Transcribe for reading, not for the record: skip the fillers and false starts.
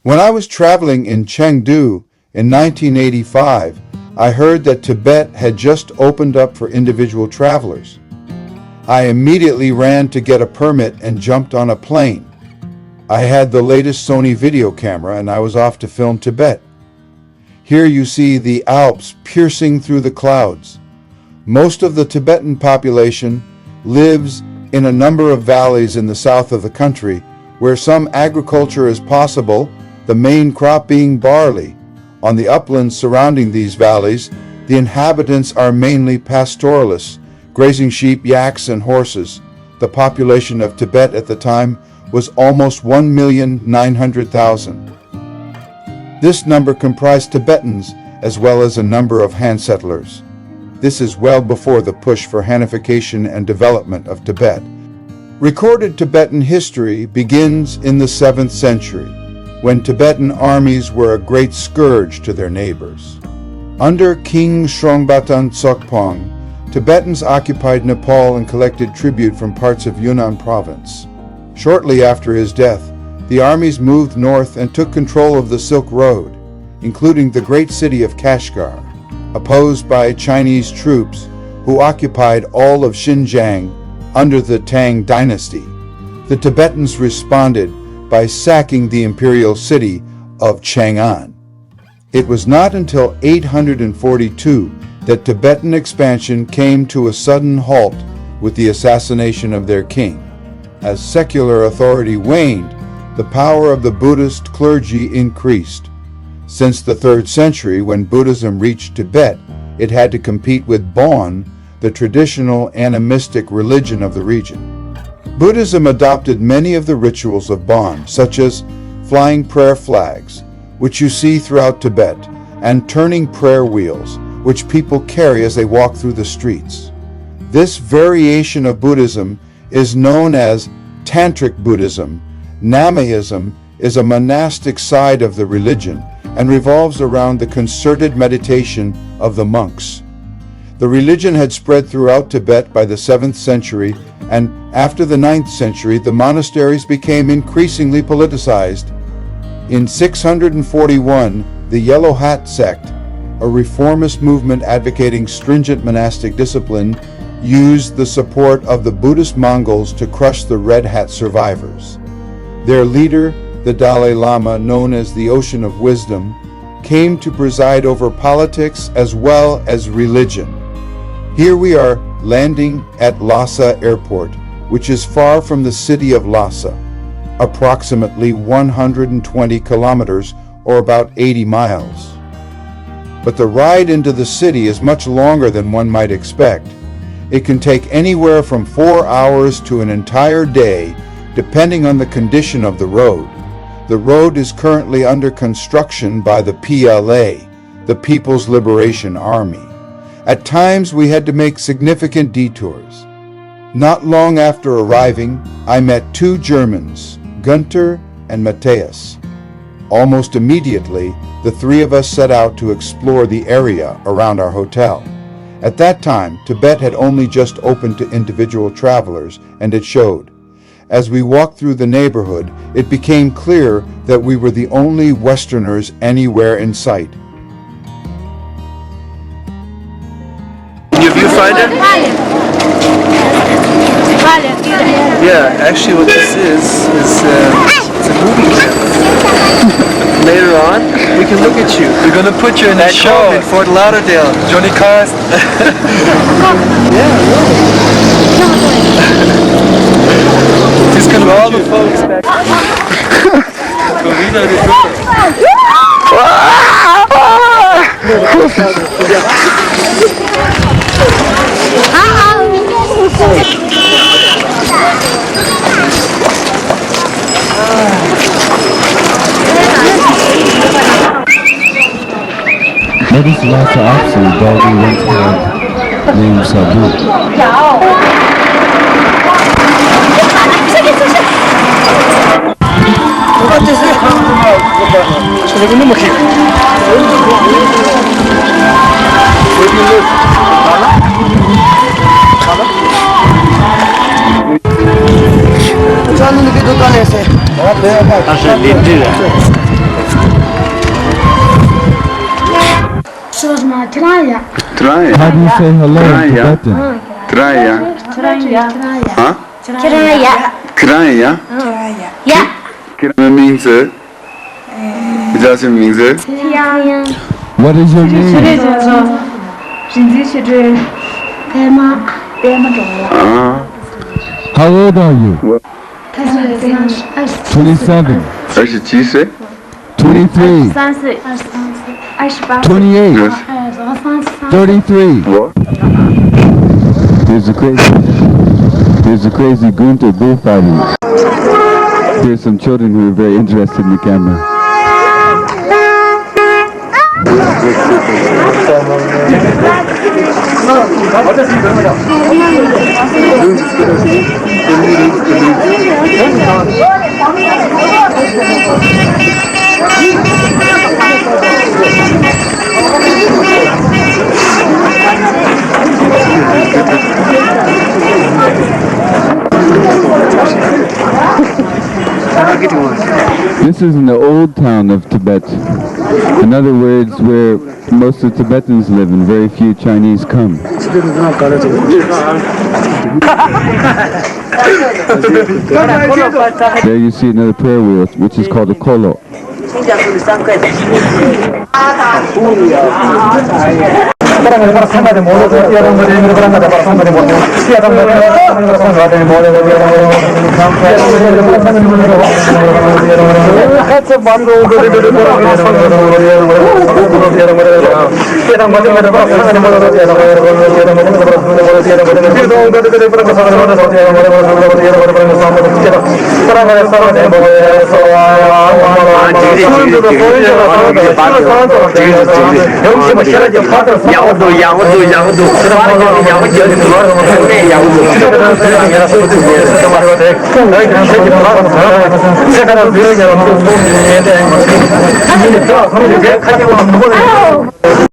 When I was traveling in Chengdu in 1985, I heard that Tibet had just opened up for individual travelers. I immediately ran to get a permit and jumped on a plane. I had the latest Sony video camera and I was off to film Tibet. Here you see the Alps piercing through the clouds. Most of the Tibetan population lives in a number of valleys in the south of the country where some agriculture is possible, the main crop being barley. On the uplands surrounding these valleys, the inhabitants are mainly pastoralists, grazing sheep, yaks, and horses. The population of Tibet at the time was almost 1,900,000. This number comprised Tibetans as well as a number of Han settlers. This is well before the push for Hanification and development of Tibet. Recorded Tibetan history begins in the 7th century, when Tibetan armies were a great scourge to their neighbors. Under King Srongbatan Tsokpong, Tibetans occupied Nepal and collected tribute from parts of Yunnan province. Shortly after his death, the armies moved north and took control of the Silk Road, including the great city of Kashgar, opposed by Chinese troops who occupied all of Xinjiang under the Tang dynasty. The Tibetans responded by sacking the imperial city of Chang'an. It was not until 842 that Tibetan expansion came to a sudden halt with the assassination of their king. As secular authority waned, the power of the Buddhist clergy increased. Since the 3rd century, when Buddhism reached Tibet, it had to compete with Bon, the traditional animistic religion of the region. Buddhism adopted many of the rituals of Bon, such as flying prayer flags, which you see throughout Tibet, and turning prayer wheels, which people carry as they walk through the streets. This variation of Buddhism is known as Tantric Buddhism. Namaism is a monastic side of the religion and revolves around the concerted meditation of the monks. The religion had spread throughout Tibet by the 7th century, and after the 9th century, the monasteries became increasingly politicized. In 641, the Yellow Hat sect, a reformist movement advocating stringent monastic discipline, used the support of the Buddhist Mongols to crush the Red Hat survivors. Their leader, the Dalai Lama, known as the Ocean of Wisdom, came to preside over politics as well as religion. Here we are landing at Lhasa Airport, which is far from the city of Lhasa, approximately 120 kilometers or about 80 miles. But the ride into the city is much longer than one might expect. It can take anywhere from 4 hours to an entire day, depending on the condition of the road. The road is currently under construction by the PLA, the People's Liberation Army. At times we had to make significant detours. Not long after arriving, I met 2 Germans, Günter and Mateus. Almost immediately, the 3 of us set out to explore the area around our hotel. At that time, Tibet had only just opened to individual travelers, and it showed. As we walked through the neighborhood, it became clear that we were the only Westerners anywhere in sight. Your viewfinder? Yeah, actually what this is it's a movie camera. Later on, we can look at you. We're gonna put you in a show in Fort Lauderdale. Johnny Carson. Yeah, really. Just gonna For all put the you. folks back. That is Lhasa Apsu, though we once had named Sabu.他是林志远。Traya. How do you say hello in Tibetan? Traya. Huh? Traya. Kraya. Yeah. 名字？你叫什么名字？ What is your name?啊， How old are you? 我 27, 27岁。 23, 28, 33. 我 There's a crazy Günter bullfighting. There's some children who are very interested in the camera. This is in the old town of Tibet. In other words, where most of the Tibetans live and very few Chinese come. There you see another prayer wheel, which is called a kolo. Oh!